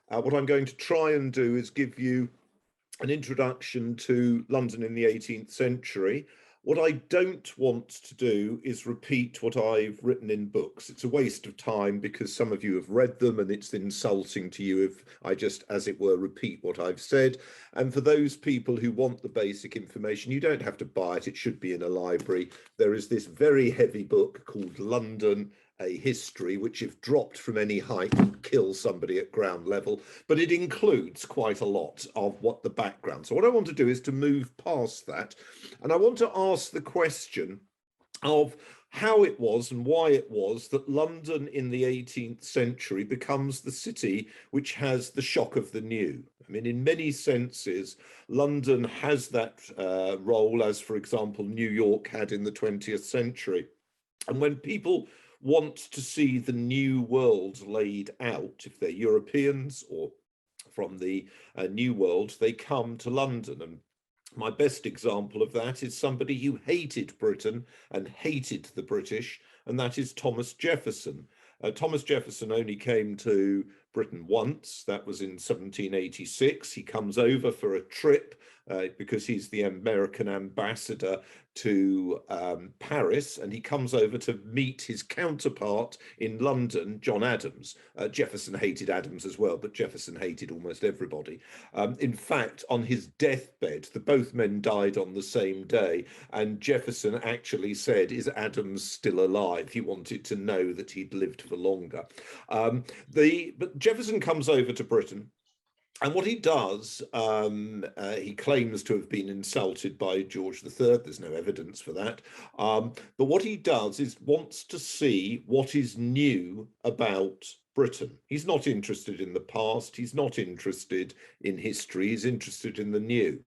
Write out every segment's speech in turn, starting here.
What I'm going to try and do is give you an introduction to London in the 18th century. What I don't want to do is repeat what I've written in books. It's a waste of time because some of you have read them and it's insulting to you if I just, as it were, repeat what I've said. And for those people who want the basic information, you don't have to buy it. It should be in a library. There is this very heavy book called London, a History, which if dropped from any height would kill somebody at ground level, but it includes quite a lot of what the background. So what I want to do is to move past that, and I want to ask the question of how it was and why it was that London in the 18th century becomes the city which has the shock of the new. I mean, in many senses, London has that role as, for example, New York had in the 20th century. And when people want to see the new world laid out, if they're Europeans or from the New World, they come to London. And my best example of that is somebody who hated Britain and hated the British, and that is Thomas Jefferson. Thomas Jefferson only came to Britain once. That was in 1786. He comes over for a trip because he's the American ambassador to Paris, and he comes over to meet his counterpart in London, John Adams. Jefferson hated Adams as well, but Jefferson hated almost everybody. In fact, on his deathbed, both men died on the same day, and Jefferson actually said, "Is Adams still alive?" He wanted to know that he'd lived for longer. But Jefferson comes over to Britain. And what he does, he claims to have been insulted by George III. There's no evidence for that. But what he does is wants to see what is new about Britain. He's not interested in the past. He's not interested in history. He's interested in the new.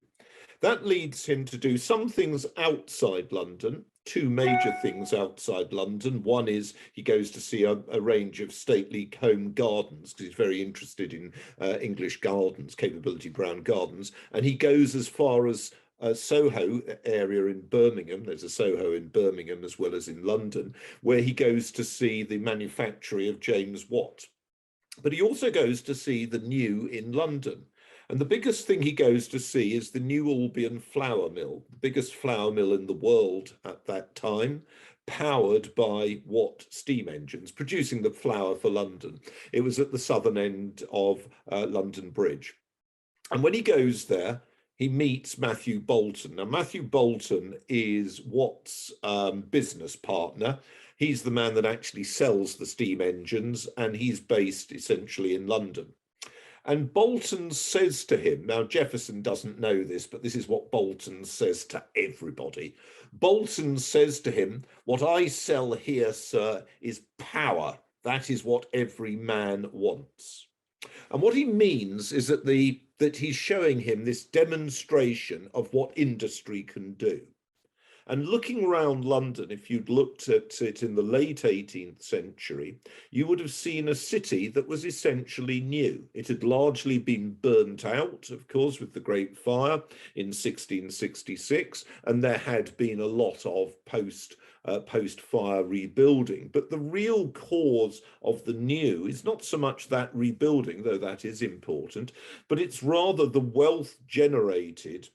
That leads him to do some things outside London, two major things outside London. One is he goes to see a range of stately home gardens because he's very interested in English gardens, capability brown gardens. And he goes as far as Soho area in Birmingham. There's a Soho in Birmingham as well as in London, where he goes to see the manufactory of James Watt. But he also goes to see the new in London. And the biggest thing he goes to see is the New Albion flour mill, the biggest flour mill in the world at that time, powered by Watt steam engines, producing the flour for London. It was at the southern end of London Bridge. And when he goes there, he meets Matthew Boulton. Now, Matthew Boulton is Watt's business partner. He's the man that actually sells the steam engines, and he's based essentially in London. And Boulton says to him, now Jefferson doesn't know this, but this is what Boulton says to everybody. Boulton says to him, "What I sell here, sir, is power. That is what every man wants." And what he means is that he's showing him this demonstration of what industry can do. And looking around London, if you'd looked at it in the late 18th century, you would have seen a city that was essentially new. It had largely been burnt out, of course, with the Great Fire in 1666, and there had been a lot of post-fire rebuilding. But the real cause of the new is not so much that rebuilding, though that is important, but it's rather the wealth generated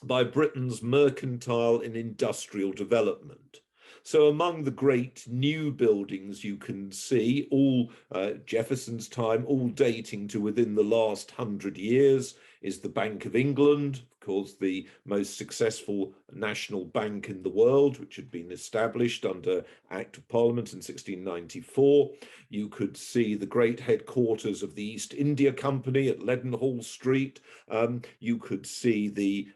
by Britain's mercantile and industrial development. So among the great new buildings you can see, all Jefferson's time, all dating to within the last 100 years, is the Bank of England, of course, the most successful national bank in the world, which had been established under Act of Parliament in 1694. You could see the great headquarters of the East India Company at Leadenhall Street. You could see the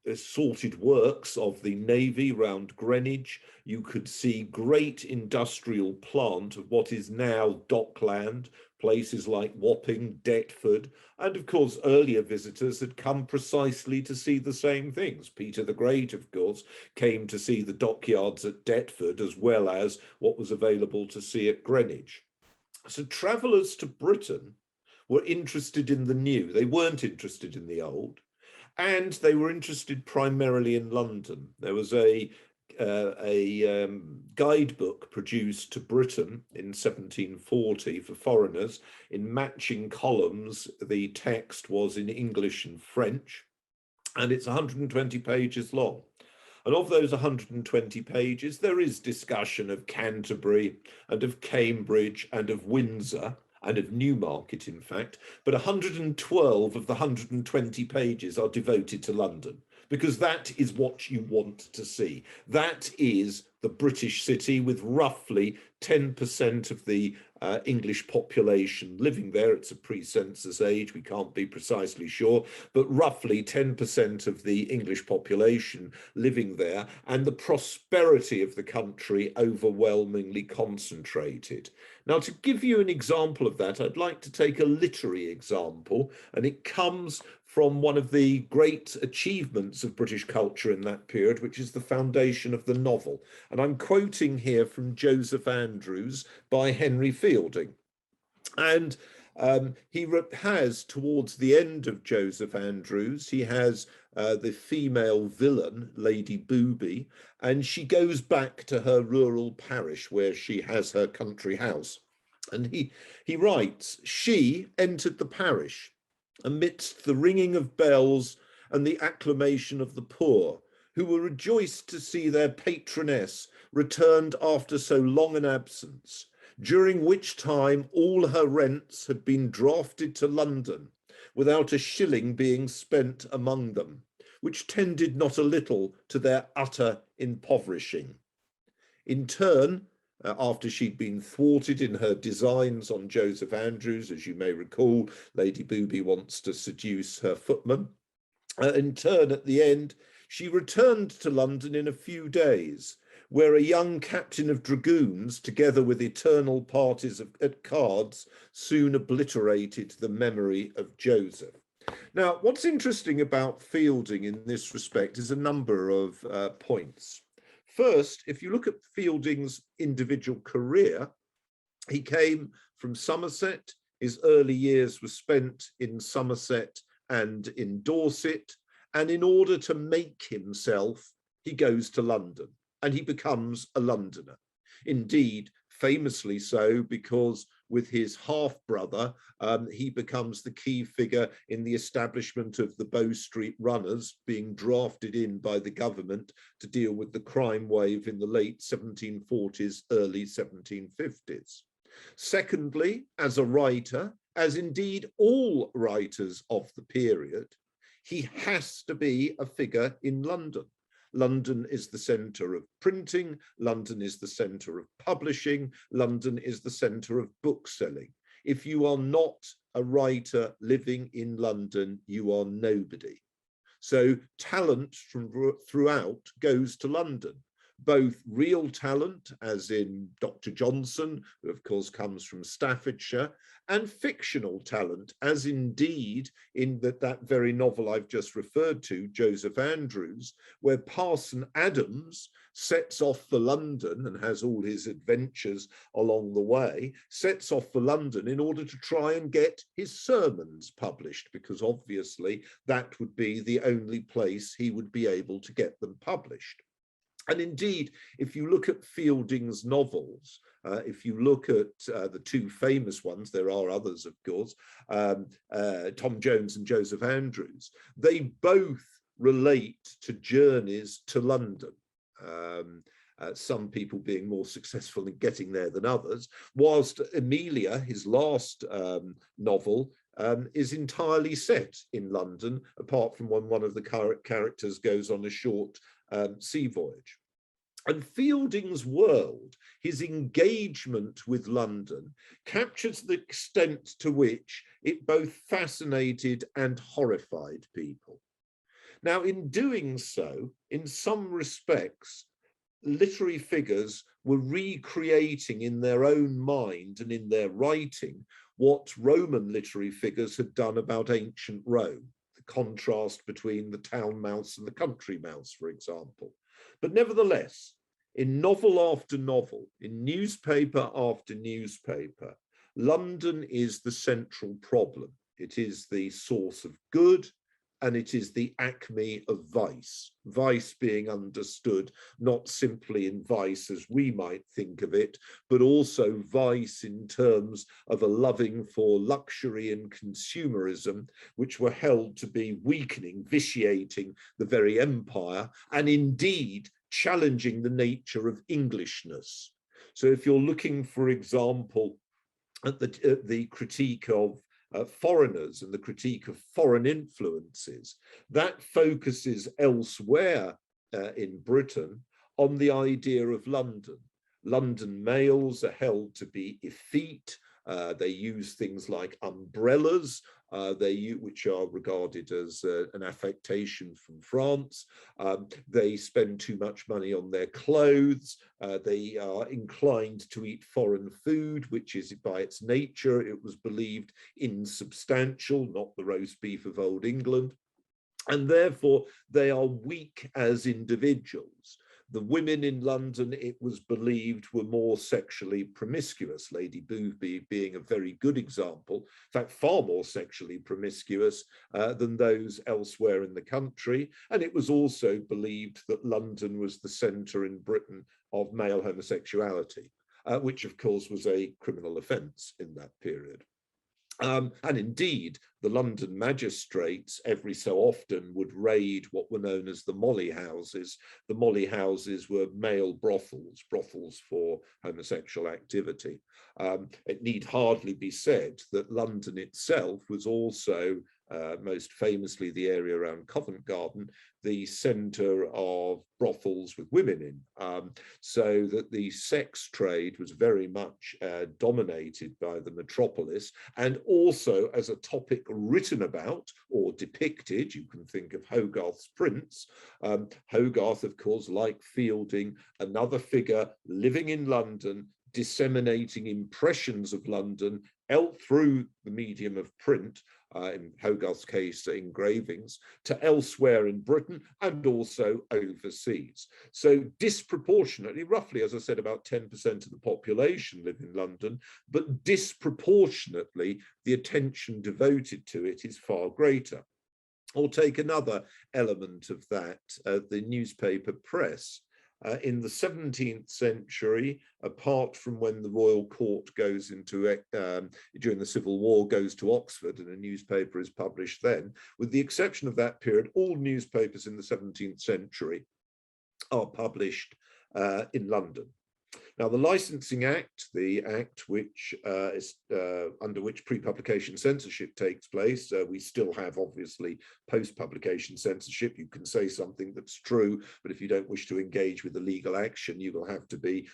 assorted works of the Navy round Greenwich. You could see great industrial plant of what is now Dockland, places like Wapping, Deptford, and of course earlier visitors had come precisely to see the same things. Peter the Great, of course, came to see the dockyards at Deptford as well as what was available to see at Greenwich. So travellers to Britain were interested in the new. They weren't interested in the old, and they were interested primarily in London. There was a guidebook produced to Britain in 1740 for foreigners. In matching columns, the text was in English and French, and it's 120 pages long. And of those 120 pages, there is discussion of Canterbury and of Cambridge and of Windsor and of Newmarket, in fact, but 112 of the 120 pages are devoted to London, because that is what you want to see. That is the British city, with roughly 10% of the English population living there. It's a pre-census age, we can't be precisely sure, but roughly 10% of the English population living there, and the prosperity of the country overwhelmingly concentrated. Now, to give you an example of that, I'd like to take a literary example, and it comes from one of the great achievements of British culture in that period, which is the foundation of the novel. And I'm quoting here from Joseph Andrews by Henry Fielding. And he has, towards the end of Joseph Andrews, he has the female villain, Lady Booby, and she goes back to her rural parish where she has her country house. And he writes, "She entered the parish amidst the ringing of bells and the acclamation of the poor, who were rejoiced to see their patroness returned after so long an absence, during which time all her rents had been drafted to London, without a shilling being spent among them, which tended not a little to their utter impoverishing. In turn, after she'd been thwarted in her designs on Joseph Andrews, as you may recall, Lady Booby wants to seduce her footman. In turn, at the end, she returned to London in a few days, where a young captain of dragoons, together with eternal parties at cards, soon obliterated the memory of Joseph." Now, what's interesting about Fielding in this respect is a number of points. First, if you look at Fielding's individual career, he came from Somerset. His early years were spent in Somerset and in Dorset. And in order to make himself, he goes to London and he becomes a Londoner. Indeed, famously so, because with his half-brother, he becomes the key figure in the establishment of the Bow Street Runners, being drafted in by the government to deal with the crime wave in the late 1740s, early 1750s. Secondly, as a writer, as indeed all writers of the period, he has to be a figure in London. London is the centre of printing, London is the centre of publishing, London is the centre of bookselling. If you are not a writer living in London, you are nobody. So talent from throughout goes to London, both real talent, as in Dr. Johnson, who of course comes from Staffordshire, and fictional talent, as indeed in that very novel I've just referred to, Joseph Andrews, where Parson Adams sets off for London and has all his adventures along the way, sets off for London in order to try and get his sermons published, because obviously that would be the only place he would be able to get them published. And indeed, if you look at Fielding's novels, if you look at the two famous ones, there are others, of course, Tom Jones and Joseph Andrews, they both relate to journeys to London. Some people being more successful in getting there than others, whilst Amelia, his last novel, is entirely set in London, apart from when one of the characters goes on a short sea voyage. And Fielding's world, his engagement with London, captures the extent to which it both fascinated and horrified people. Now, in doing so, in some respects, literary figures were recreating in their own mind and in their writing what Roman literary figures had done about ancient Rome, the contrast between the town mouse and the country mouse, for example. But nevertheless, in novel after novel, in newspaper after newspaper, London is the central problem. It is the source of good, and it is the acme of vice. Vice being understood not simply in vice as we might think of it, but also vice in terms of a loving for luxury and consumerism, which were held to be weakening, vitiating the very empire, and indeed challenging the nature of Englishness. So if you're looking, for example, at the critique of foreigners and the critique of foreign influences, that focuses elsewhere in Britain on the idea of London. London males are held to be effete. They use things like umbrellas, which are regarded as an affectation from France. They spend too much money on their clothes. They are inclined to eat foreign food, which is by its nature, it was believed, insubstantial, not the roast beef of old England. And therefore, they are weak as individuals. The women in London, it was believed, were more sexually promiscuous, Lady Boothby being a very good example, in fact, far more sexually promiscuous than those elsewhere in the country. And it was also believed that London was the centre in Britain of male homosexuality, which of course was a criminal offence in that period. And indeed, the London magistrates every so often would raid what were known as the molly houses. The molly houses were male brothels, brothels for homosexual activity. It need hardly be said that London itself was also, most famously the area around Covent Garden, the centre of brothels with women in, so that the sex trade was very much dominated by the metropolis, and also as a topic written about or depicted. You can think of Hogarth's Prince. Hogarth, of course, like Fielding, another figure living in London, disseminating impressions of London out through the medium of print, in Hogarth's case, engravings, to elsewhere in Britain and also overseas. So disproportionately, roughly, as I said, about 10% of the population live in London, but disproportionately, the attention devoted to it is far greater. Or take another element of that, the newspaper press. In the 17th century, apart from when the royal court goes into, during the Civil War, goes to Oxford and a newspaper is published then, with the exception of that period, all newspapers in the 17th century are published in London. Now, the Licensing Act, the act which is under which pre-publication censorship takes place, we still have obviously post-publication censorship. You can say something that's true, but if you don't wish to engage with the legal action, you will have to be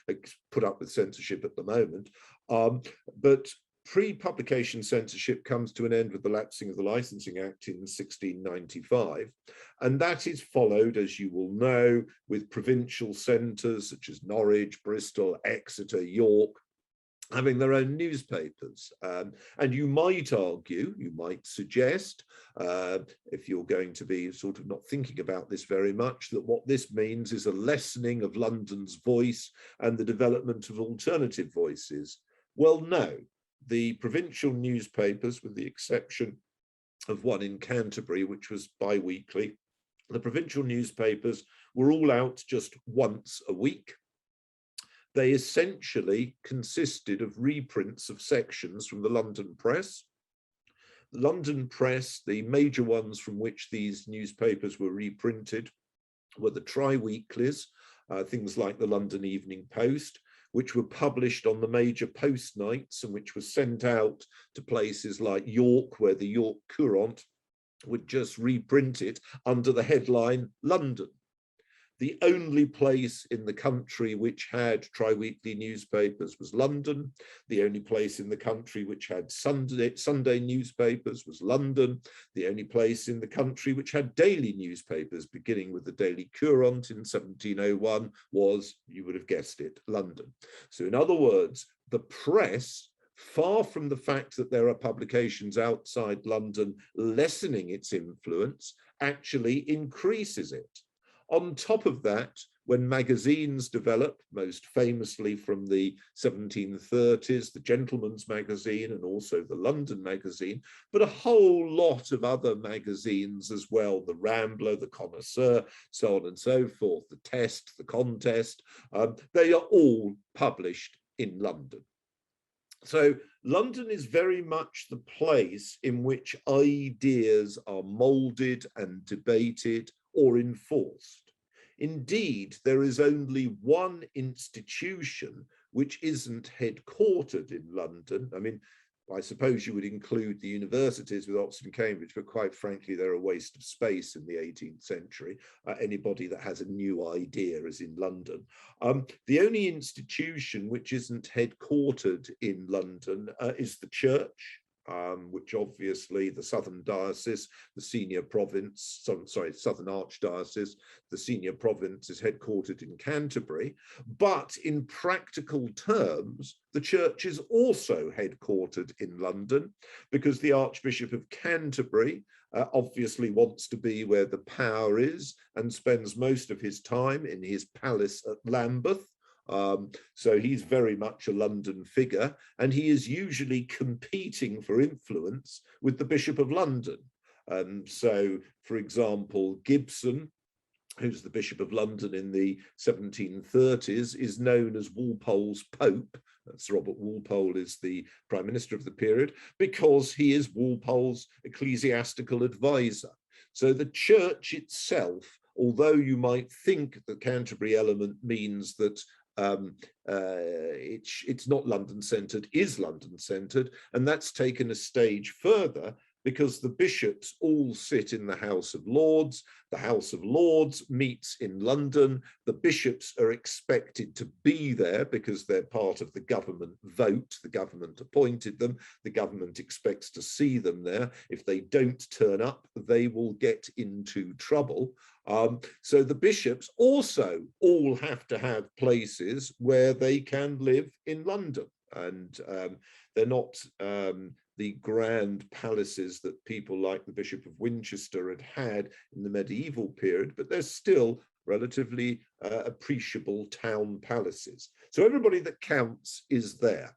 put up with censorship at the moment. But pre-publication censorship comes to an end with the lapsing of the Licensing Act in 1695, and that is followed, as you will know, with provincial centres such as Norwich, Bristol, Exeter, York, having their own newspapers. And you might argue, you might suggest, if you're going to be sort of not thinking about this very much, that what this means is a lessening of London's voice and the development of alternative voices. Well, no. The provincial newspapers, with the exception of one in Canterbury, which was bi-weekly, the provincial newspapers were all out just once a week. They essentially consisted of reprints of sections from the London press. The London press, the major ones from which these newspapers were reprinted, were the tri-weeklies, things like the London Evening Post, which were published on the major post nights and which were sent out to places like York, where the York Courant would just reprint it under the headline London. The only place in the country which had tri-weekly newspapers was London. The only place in the country which had Sunday newspapers was London. The only place in the country which had daily newspapers, beginning with the Daily Courant in 1701, was, you would have guessed it, London. So in other words, the press, far from the fact that there are publications outside London lessening its influence, actually increases it. On top of that, when magazines developed, most famously from the 1730s, the Gentleman's Magazine and also the London Magazine, but a whole lot of other magazines as well, the Rambler, the Connoisseur, so on and so forth, the Test, the Contest, they are all published in London. So London is very much the place in which ideas are moulded and debated or enforced. Indeed, there is only one institution which isn't headquartered in London. I mean, I suppose you would include the universities with Oxford and Cambridge, but quite frankly, they're a waste of space in the 18th century. Anybody that has a new idea is in London. The only institution which isn't headquartered in London is the church. Which obviously the Southern Diocese, the senior province, Southern Archdiocese, the senior province is headquartered in Canterbury. But in practical terms, the church is also headquartered in London because the Archbishop of Canterbury obviously wants to be where the power is and spends most of his time in his palace at Lambeth. So he's very much a London figure, and he is usually competing for influence with the Bishop of London. So, for example, Gibson, who's the Bishop of London in the 1730s, is known as Walpole's Pope. That's Robert Walpole is the Prime Minister of the period, because he is Walpole's ecclesiastical advisor. So the church itself, although you might think the Canterbury element means that it's not London-centred, is London-centred, and that's taken a stage further because the bishops all sit in the House of Lords. The House of Lords meets in London. The bishops are expected to be there because they're part of the government vote. The government appointed them. The government expects to see them there. If they don't turn up, they will get into trouble. So the bishops also all have to have places where they can live in London. And they're not the grand palaces that people like the Bishop of Winchester had in the medieval period, but they're still relatively appreciable town palaces. So everybody that counts is there.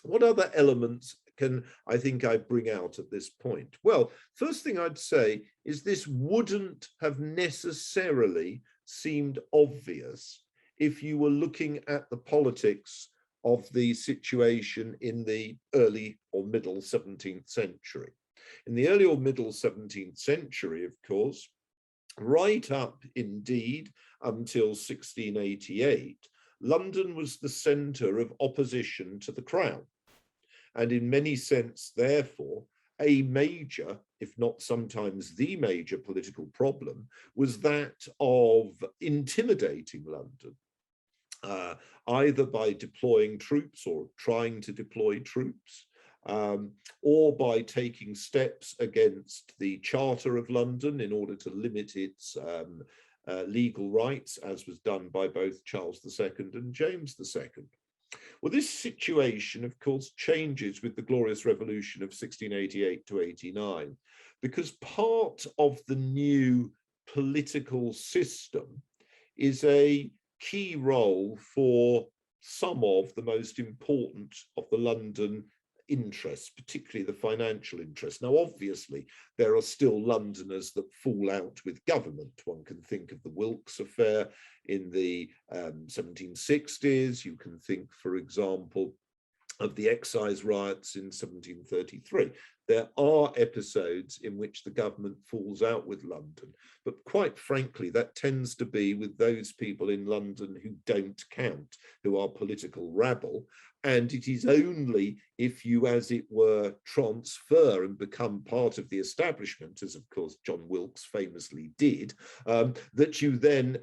What other elements can I think I bring out at this point? Well, first thing I'd say is this wouldn't have necessarily seemed obvious if you were looking at the politics of the situation in the early or middle 17th century. In the early or middle 17th century, of course, right up indeed until 1688, London was the centre of opposition to the crown. And in many sense, therefore, a major, if not sometimes the major political problem was that of intimidating London. Either by deploying troops or trying to deploy troops, or by taking steps against the Charter of London in order to limit its legal rights, as was done by both Charles II and James II. Well, this situation, of course, changes with the Glorious Revolution of 1688 to 89, because part of the new political system is a key role for some of the most important of the London interests, particularly the financial interests. Now, obviously, there are still Londoners that fall out with government. One can think of the Wilkes affair in the 1760s. You can think, for example, of the excise riots in 1733. There are episodes in which the government falls out with London, but quite frankly, that tends to be with those people in London who don't count, who are political rabble. And it is only if you, as it were, transfer and become part of the establishment, as of course John Wilkes famously did, that you then,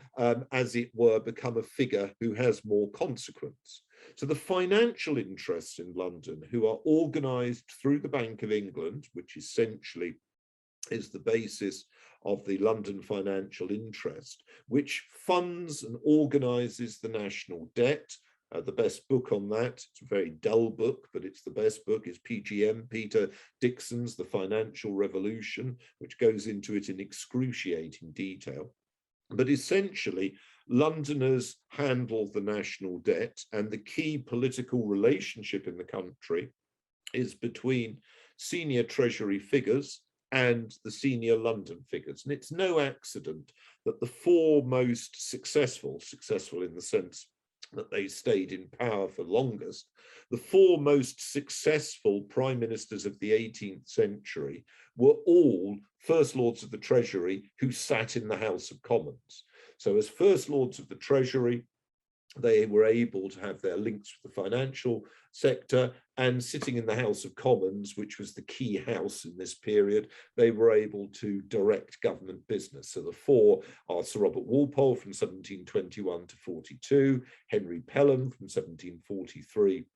as it were, become a figure who has more consequence. So the financial interests in London, who are organised through the Bank of England, which essentially is the basis of the London financial interest, which funds and organises the national debt. The best book on that, it's a very dull book, but it's the best book, is PGM, Peter Dixon's The Financial Revolution, which goes into it in excruciating detail. But essentially, Londoners handle the national debt, and the key political relationship in the country is between senior Treasury figures and the senior London figures. And it's no accident that the four most successful in the sense that they stayed in power for longest, the four most successful prime ministers of the 18th century were all First Lords of the Treasury who sat in the House of Commons. So as First Lords of the Treasury, they were able to have their links with the financial sector, and sitting in the House of Commons, which was the key house in this period, they were able to direct government business. So the four are Sir Robert Walpole from 1721 to 42, Henry Pelham from 1743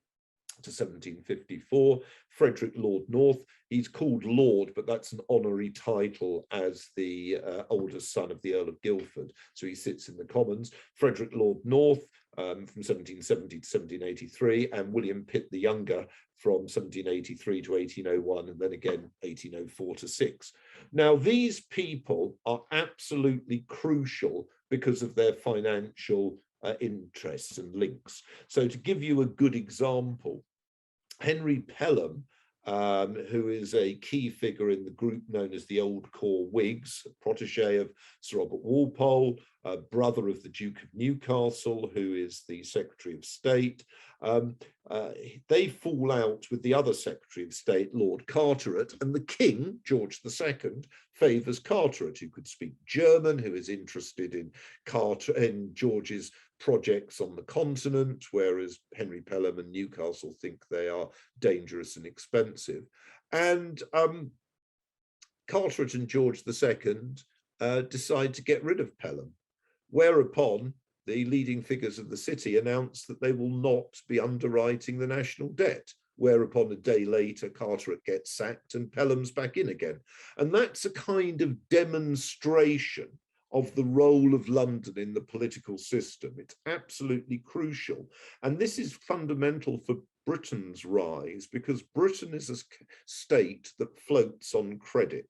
to 1754, Frederick Lord North. He's called Lord, but that's an honorary title as the oldest son of the Earl of Guildford. So he sits in the Commons. Frederick Lord North from 1770 to 1783, and William Pitt the Younger from 1783 to 1801, and then again 1804 to 6. Now, these people are absolutely crucial because of their financial interests and links. So to give you a good example, Henry Pelham, who is a key figure in the group known as the Old Corps Whigs, a protege of Sir Robert Walpole, brother of the Duke of Newcastle, who is the Secretary of State. They fall out with the other Secretary of State, Lord Carteret, and the King, George II, favours Carteret, who could speak German, who is interested in George's projects on the continent, whereas Henry Pelham and Newcastle think they are dangerous and expensive. And Carteret and George II decide to get rid of Pelham, whereupon the leading figures of the city announce that they will not be underwriting the national debt, whereupon a day later Carteret gets sacked and Pelham's back in again. And that's a kind of demonstration of the role of London in the political system. It's absolutely crucial. And this is fundamental for Britain's rise, because Britain is a state that floats on credit.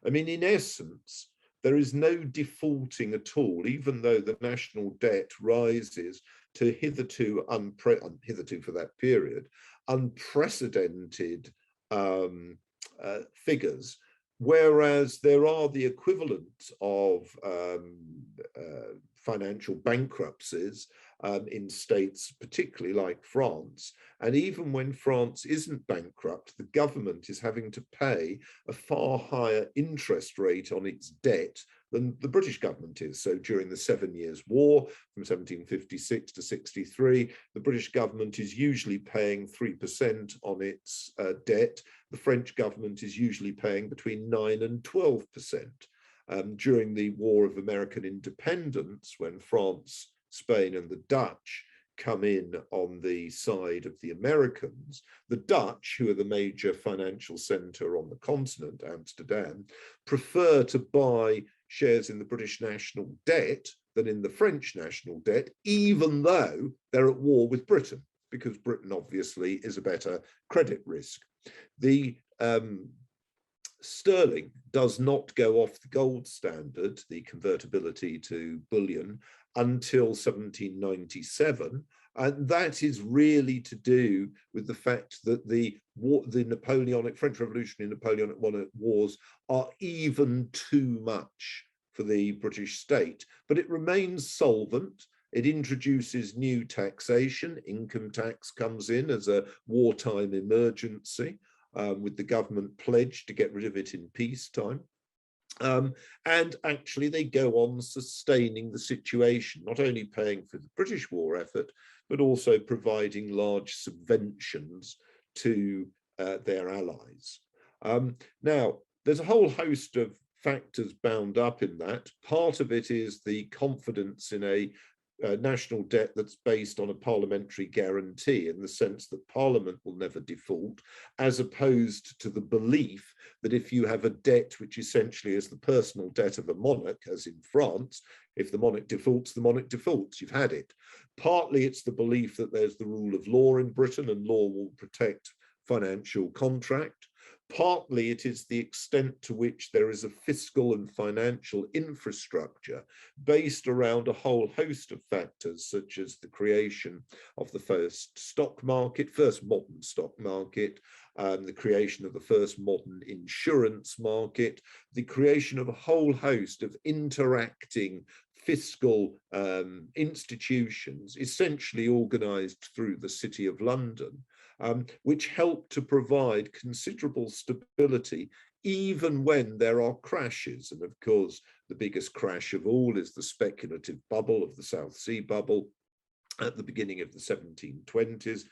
I mean, in essence, there is no defaulting at all, even though the national debt rises to hitherto for that period, unprecedented figures. Whereas there are the equivalent of financial bankruptcies in states, particularly like France. And even when France isn't bankrupt, the government is having to pay a far higher interest rate on its debt than the British government is. So during the 7 Years' War from 1756 to 63, the British government is usually paying 3% on its debt. The French government is usually paying between 9 and 12%. During the War of American Independence, when France, Spain, and the Dutch come in on the side of the Americans, the Dutch, who are the major financial center on the continent, Amsterdam, prefer to buy shares in the British national debt than in the French national debt, even though they're at war with Britain, because Britain obviously is a better credit risk. The sterling does not go off the gold standard, the convertibility to bullion, until 1797. And that is really to do with the fact that the Napoleonic, French Revolutionary and Napoleonic wars are even too much for the British state, but it remains solvent. It introduces new taxation. Income tax comes in as a wartime emergency, with the government pledged to get rid of it in peacetime. And actually they go on sustaining the situation, not only paying for the British war effort, but also providing large subventions to their allies. Now, there's a whole host of factors bound up in that. Part of it is the confidence in a national debt that's based on a parliamentary guarantee, in the sense that Parliament will never default, as opposed to the belief that if you have a debt which essentially is the personal debt of a monarch, as in France, if the monarch defaults, the monarch defaults, you've had it. Partly it's the belief that there's the rule of law in Britain and law will protect financial contract. Partly it is the extent to which there is a fiscal and financial infrastructure based around a whole host of factors, such as the creation of the first stock market, first modern stock market, the creation of the first modern insurance market, the creation of a whole host of interacting fiscal institutions, essentially organized through the City of London, which help to provide considerable stability even when there are crashes. And of course, the biggest crash of all is the speculative bubble of the South Sea bubble at the beginning of the 1720s,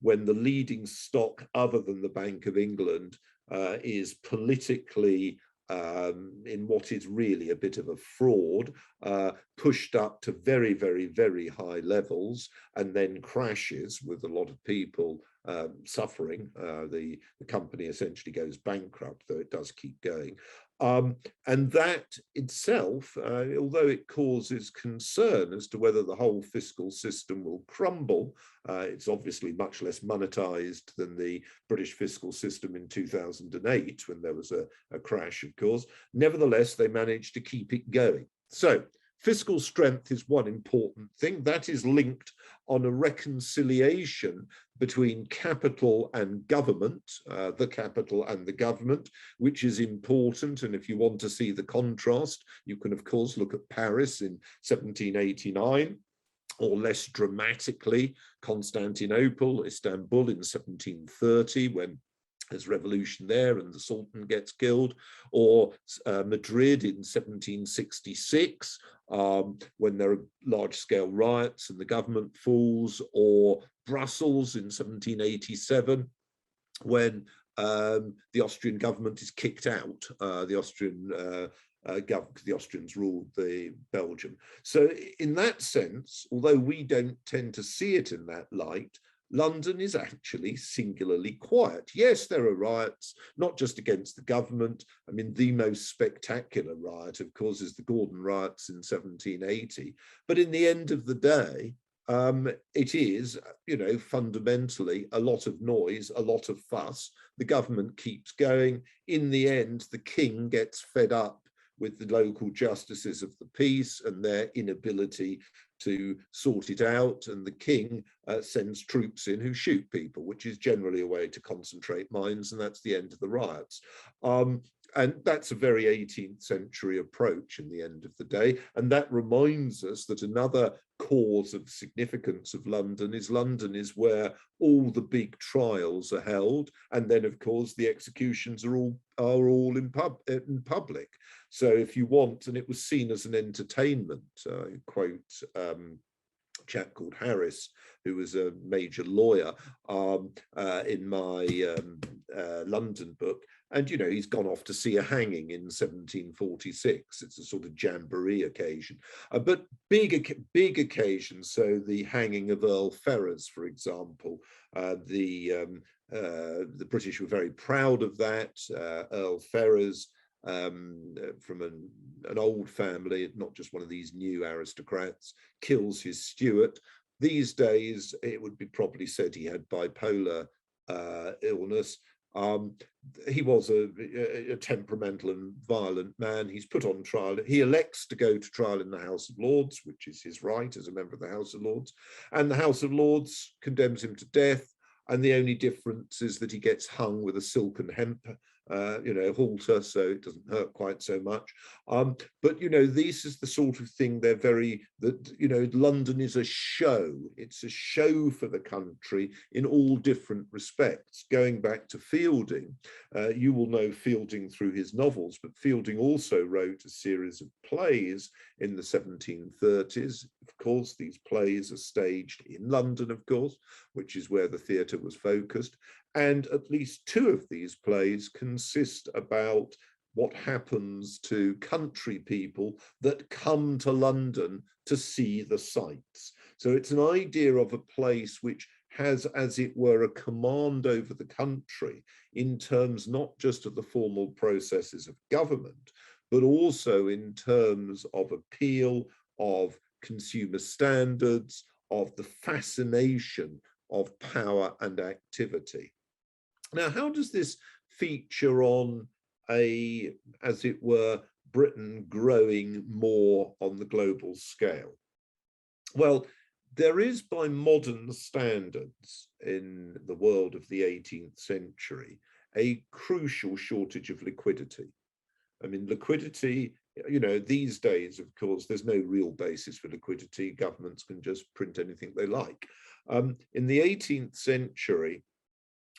when the leading stock other than the Bank of England is politically in what is really a bit of a fraud, pushed up to very, very, very high levels, and then crashes with a lot of people suffering. The company essentially goes bankrupt, though it does keep going. And that itself, although it causes concern as to whether the whole fiscal system will crumble, it's obviously much less monetized than the British fiscal system in 2008 when there was a crash, of course. Nevertheless, they managed to keep it going. So fiscal strength is one important thing that is linked on a reconciliation between capital and government, the capital and the government, which is important. And if you want to see the contrast, you can, of course, look at Paris in 1789, or less dramatically, Constantinople, Istanbul in 1730, when there's revolution there and the Sultan gets killed, or Madrid in 1766, when there are large-scale riots and the government falls, or Brussels in 1787, when the Austrian government is kicked out. The Austrians ruled Belgium. So in that sense, although we don't tend to see it in that light, London is actually singularly quiet. Yes, there are riots, not just against the government. I mean, the most spectacular riot, of course, is the Gordon riots in 1780. But in the end of the day, it is, fundamentally a lot of noise, a lot of fuss. The government keeps going. In the end, the king gets fed up with the local justices of the peace and their inability to sort it out, and the king sends troops in who shoot people, which is generally a way to concentrate minds, and that's the end of the riots. And that's a very 18th century approach in the end of the day. And that reminds us that another cause of significance of London is where all the big trials are held. And then, of course, the executions are all in public. So if you want, and it was seen as an entertainment, quote a chap called Harris, who was a major lawyer in my London book. And, he's gone off to see a hanging in 1746. It's a sort of jamboree occasion. But big occasions, so the hanging of Earl Ferrers, for example. The British were very proud of that. Earl Ferrers, from an old family, not just one of these new aristocrats, kills his steward. These days, it would be probably said he had bipolar illness. He was a temperamental and violent man. He's put on trial. He elects to go to trial in the House of Lords, which is his right as a member of the House of Lords. And the House of Lords condemns him to death. And the only difference is that he gets hung with a silk and hemp halter, so it doesn't hurt quite so much. But, this is the sort of thing London is a show. It's a show for the country in all different respects. Going back to Fielding, you will know Fielding through his novels, but Fielding also wrote a series of plays in the 1730s. Of course, these plays are staged in London, of course, which is where the theatre was focused. And at least two of these plays consist about what happens to country people that come to London to see the sights. So it's an idea of a place which has, as it were, a command over the country in terms not just of the formal processes of government, but also in terms of appeal, of consumer standards, of the fascination of power and activity. Now, how does this feature on a, as it were, Britain growing more on the global scale? Well, there is, by modern standards in the world of the 18th century, a crucial shortage of liquidity. I mean, liquidity, you know, these days, of course, there's no real basis for liquidity. Governments can just print anything they like. In the 18th century,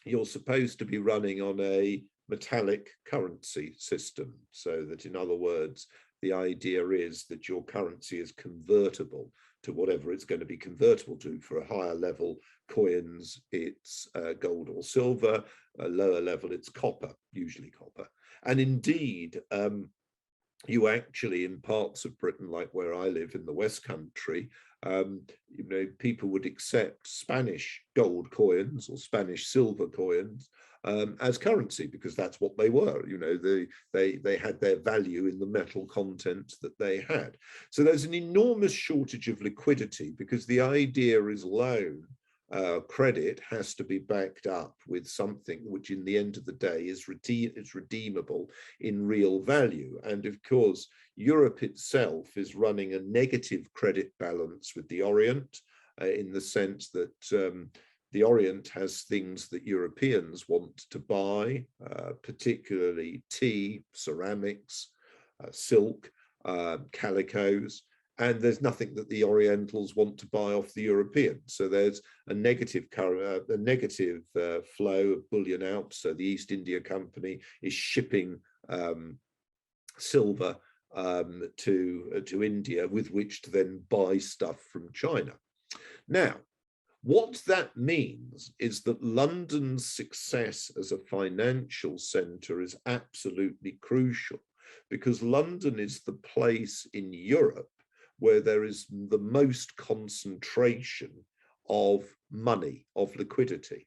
you're supposed to be running on a metallic currency system, so that, in other words, the idea is that your currency is convertible to whatever it's going to be convertible to. For a higher level coins, it's gold or silver. A lower level, it's copper, usually copper. And indeed, you actually, in parts of Britain, like where I live in the West Country, you know, people would accept Spanish gold coins or Spanish silver coins as currency, because that's what they were. You know, they had their value in the metal content that they had. So there's an enormous shortage of liquidity, because the idea is loan credit has to be backed up with something which, in the end of the day, is redeemable in real value. And of course, Europe itself is running a negative credit balance with the Orient, in the sense that the Orient has things that Europeans want to buy, particularly tea, ceramics, silk, calicos, and there's nothing that the Orientals want to buy off the Europeans. So there's a negative flow of bullion out. So the East India Company is shipping silver to India, with which to then buy stuff from China. Now, what that means is that London's success as a financial centre is absolutely crucial, because London is the place in Europe where there is the most concentration of money, of liquidity.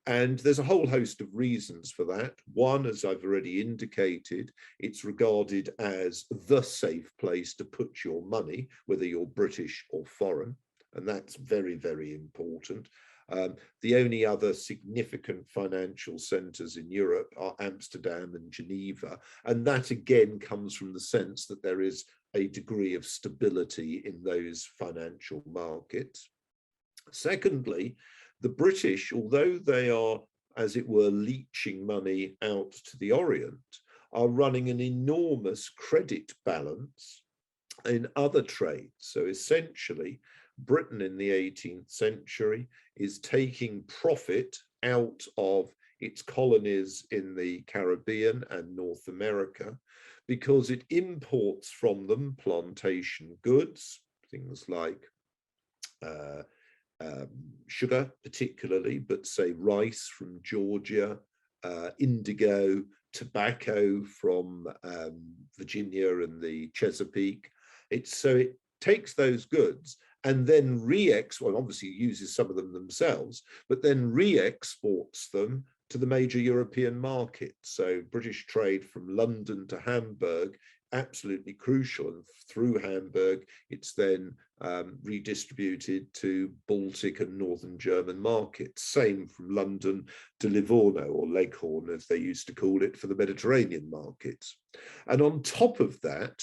And there's a whole host of reasons for that. One, as I've already indicated, it's regarded as the safe place to put your money, whether you're British or foreign. And that's very, very important. The only other significant financial centres in Europe are Amsterdam and Geneva. And that again comes from the sense that there is a degree of stability in those financial markets. Secondly, the British, although they are, as it were, leeching money out to the Orient, are running an enormous credit balance in other trades. So essentially, Britain in the 18th century is taking profit out of its colonies in the Caribbean and North America, because it imports from them plantation goods, things like sugar particularly, but say rice from Georgia, indigo, tobacco from Virginia and the Chesapeake. So it takes those goods and then well, obviously uses some of them themselves, but then re-exports them to the major European markets. So British trade from London to Hamburg, absolutely crucial. And through Hamburg, it's then redistributed to Baltic and Northern German markets. Same from London to Livorno, or Leghorn, as they used to call it, for the Mediterranean markets. And on top of that,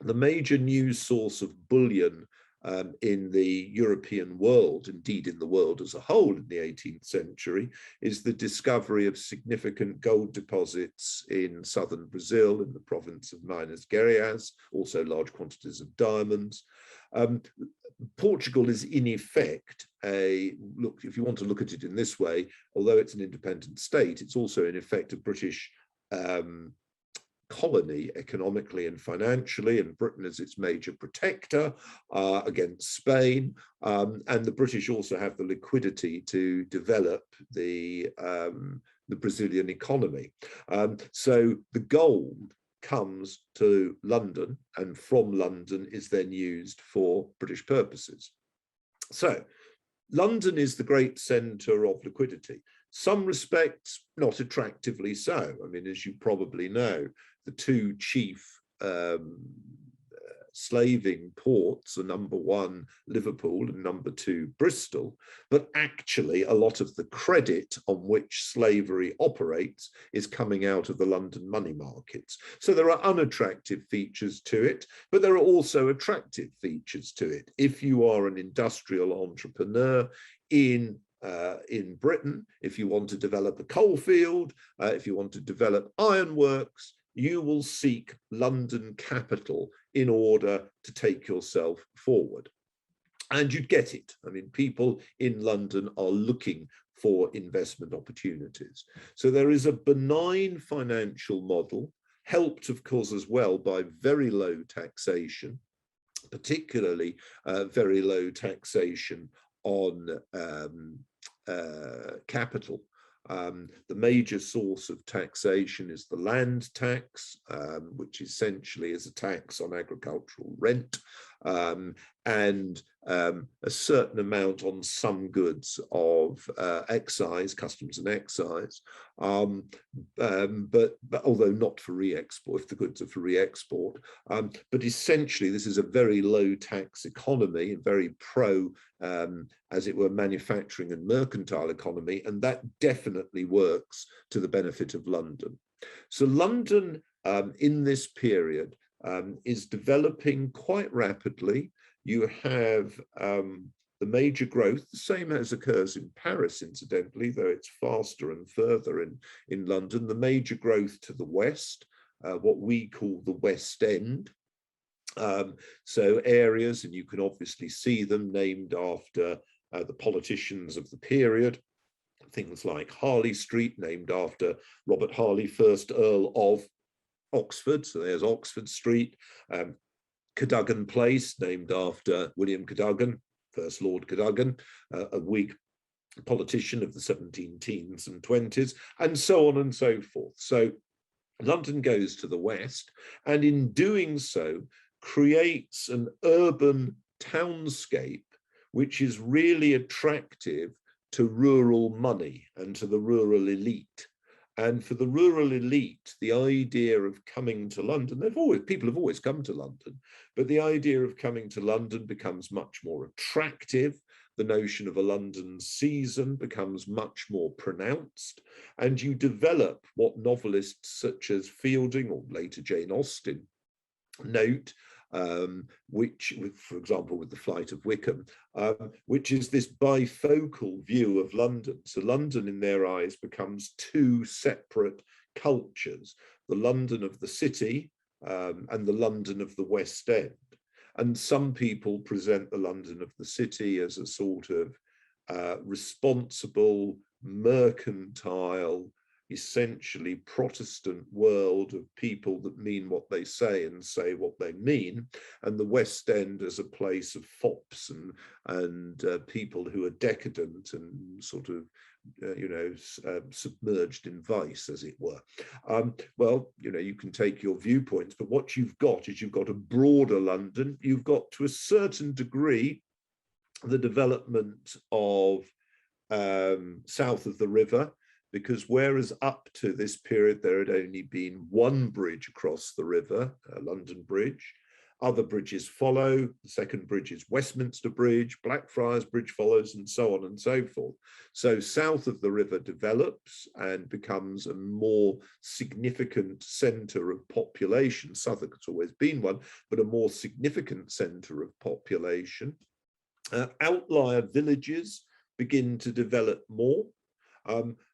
the major news source of bullion in the European world, indeed in the world as a whole in the 18th century, is the discovery of significant gold deposits in southern Brazil, in the province of Minas Gerais, also large quantities of diamonds. Portugal is in effect look, if you want to look at it in this way, although it's an independent state, it's also in effect a British colony economically and financially, and Britain is its major protector against Spain. And the British also have the liquidity to develop the Brazilian economy. So the gold comes to London, and from London is then used for British purposes. So London is the great centre of liquidity. Some respects not attractively so. I mean, as you probably know, the two chief slaving ports are number one, Liverpool, and number two, Bristol. But actually, a lot of the credit on which slavery operates is coming out of the London money markets. So there are unattractive features to it, but there are also attractive features to it. If you are an industrial entrepreneur in Britain, if you want to develop a coal field, if you want to develop ironworks, you will seek London capital in order to take yourself forward. And you'd get it. I mean, people in London are looking for investment opportunities. So there is a benign financial model, helped, of course, as well by very low taxation, particularly very low taxation on capital. The major source of taxation is the land tax, which essentially is a tax on agricultural rent, and a certain amount on some goods of excise, customs and excise, but although not for re-export, if the goods are for re-export. But essentially, this is a very low tax economy, and very pro, as it were, manufacturing and mercantile economy, and that definitely works to the benefit of London. So London, in this period, is developing quite rapidly. You have the major growth, the same as occurs in Paris, incidentally, though it's faster and further in London, the major growth to the west, what we call the West End. So areas, and you can obviously see them, named after the politicians of the period, things like Harley Street, named after Robert Harley, 1st Earl of Oxford, so there's Oxford Street. Cadogan Place, named after William Cadogan, 1st Lord Cadogan, a Whig politician of the 17 teens and 20s, and so on and so forth. So London goes to the west, and in doing so, creates an urban townscape which is really attractive to rural money and to the rural elite. And for the rural elite, the idea of coming to London, people have always come to London, but the idea of coming to London becomes much more attractive. The notion of a London season becomes much more pronounced, and you develop what novelists such as Fielding or later Jane Austen note, which, for example, with The Flight of Wickham, which is this bifocal view of London. So London, in their eyes, becomes two separate cultures, the London of the city and the London of the West End. And some people present the London of the city as a sort of responsible, mercantile, essentially Protestant world of people that mean what they say and say what they mean, and the West End as a place of fops and people who are decadent and sort of submerged in vice, as it were. Well, you can take your viewpoints, but what you've got is you've got a broader London. You've got, to a certain degree, the development of south of the river, because whereas up to this period there had only been one bridge across the river, London Bridge, other bridges follow. The second bridge is Westminster Bridge, Blackfriars Bridge follows, and so on and so forth. So south of the river develops and becomes a more significant centre of population. Southwark's always been one, but a more significant centre of population. Outlier villages begin to develop more.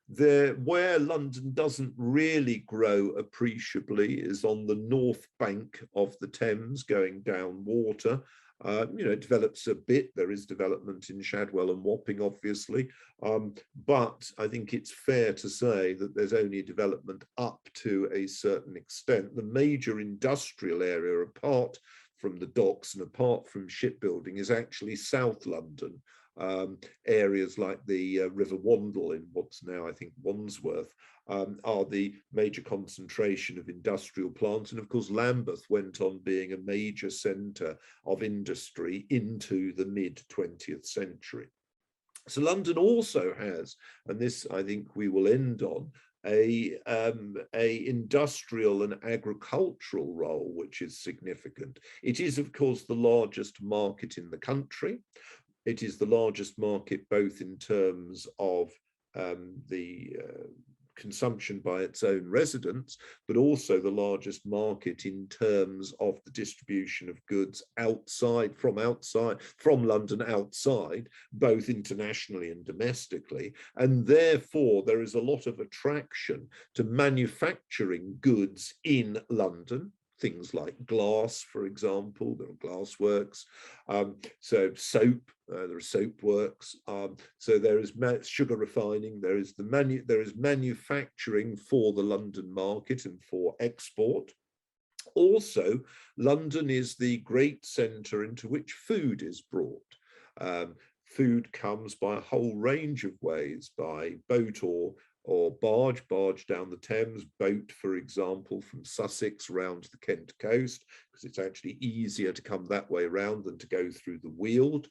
Where London doesn't really grow appreciably is on the north bank of the Thames, going down water. It develops a bit. There is development in Shadwell and Wapping, obviously, but I think it's fair to say that there's only development up to a certain extent. The major industrial area, apart from the docks and apart from shipbuilding, is actually South London. Areas like the River Wandle in what's now, I think, Wandsworth, are the major concentration of industrial plants. And of course, Lambeth went on being a major centre of industry into the mid-20th century. So London also has, and this I think we will end on, a industrial and agricultural role, which is significant. It is, of course, the largest market in the country. It is the largest market both in terms of the consumption by its own residents, but also the largest market in terms of the distribution of goods from London outside, both internationally and domestically. And therefore, there is a lot of attraction to manufacturing goods in London. Things like glass, for example, there are glass works. So soap, there are soap works. So there is sugar refining. There is manufacturing for the London market and for export. Also, London is the great centre into which food is brought. Food comes by a whole range of ways, by boat or barge down the Thames, boat, for example, from Sussex round the Kent coast, because it's actually easier to come that way around than to go through the Weald.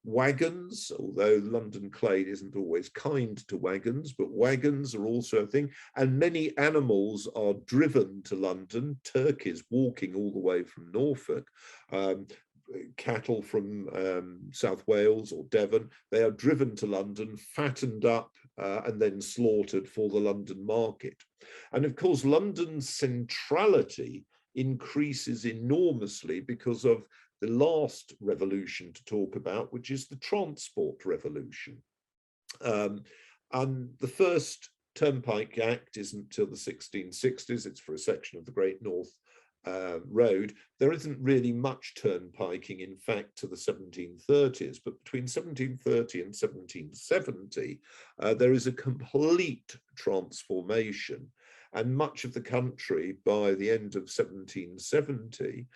Wagons, although London clay isn't always kind to wagons, but wagons are also a thing, and many animals are driven to London, turkeys walking all the way from Norfolk, cattle from South Wales or Devon, they are driven to London, fattened up, and then slaughtered for the London market. And of course, London's centrality increases enormously because of the last revolution to talk about, which is the transport revolution. And the first Turnpike Act isn't till the 1660s. It's for a section of the Great North Road. There isn't really much turnpiking, in fact, to the 1730s, but between 1730 and 1770, there is a complete transformation. And much of the country, by the end of 1770,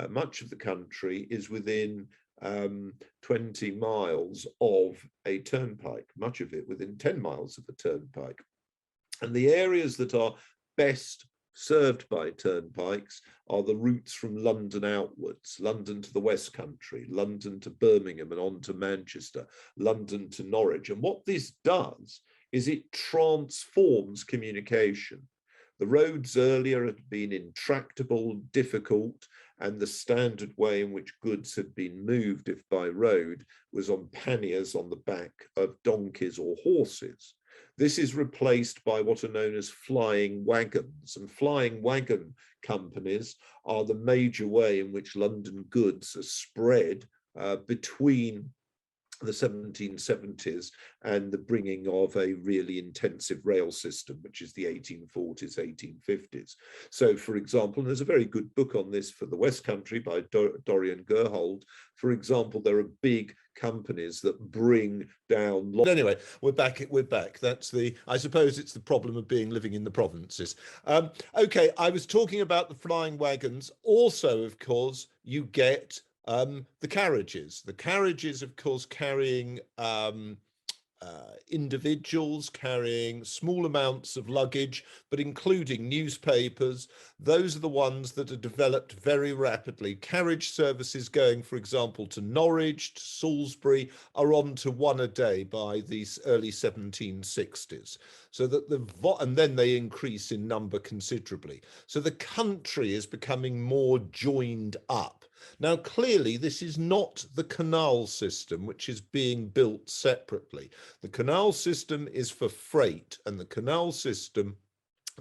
much of the country is within 20 miles of a turnpike, much of it within 10 miles of a turnpike. And the areas that are best served by turnpikes are the routes from London outwards, London to the West Country, London to Birmingham and on to Manchester, London to Norwich. And what this does is it transforms communication. The roads earlier had been intractable, difficult, and the standard way in which goods had been moved, if by road, was on panniers on the back of donkeys or horses. This is replaced by what are known as flying wagons, and flying wagon companies are the major way in which London goods are spread between the 1770s and the bringing of a really intensive rail system, which is the 1840s, 1850s. So, for example, and there's a very good book on this for the West Country by Dorian Gerhold. For example, there are big companies that bring down. Anyway, we're back. That's I suppose it's the problem of living in the provinces. Okay, I was talking about the flying wagons. Also, of course, you get the carriages. The carriages, of course, carrying individuals, carrying small amounts of luggage, but including newspapers. Those are the ones that are developed very rapidly. Carriage services going, for example, to Norwich, to Salisbury, are on to one a day by the early 1760s. So that and then they increase in number considerably. So the country is becoming more joined up. Now, clearly, this is not the canal system, which is being built separately. The canal system is for freight, and the canal system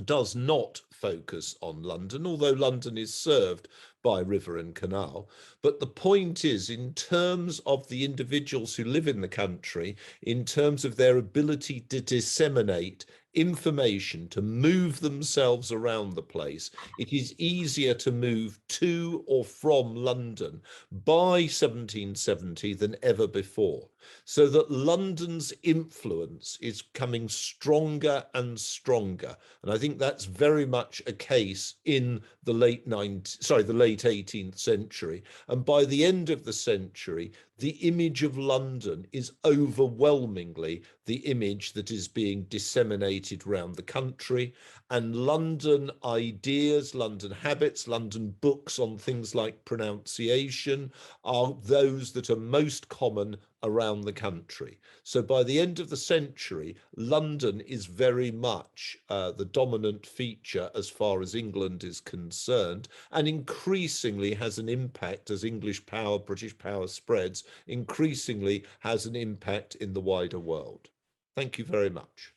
does not focus on London, although London is served by river and canal. But the point is, in terms of the individuals who live in the country, in terms of their ability to disseminate information, to move themselves around the place, it is easier to move to or from London by 1770 than ever before. So that London's influence is coming stronger and stronger. And I think that's very much a case in the late 18th century. And by the end of the century, the image of London is overwhelmingly the image that is being disseminated around the country. And London ideas, London habits, London books on things like pronunciation are those that are most common around the country. So by the end of the century, London is very much the dominant feature as far as England is concerned, and increasingly has an impact as English power, British power spreads, increasingly has an impact in the wider world. Thank you very much.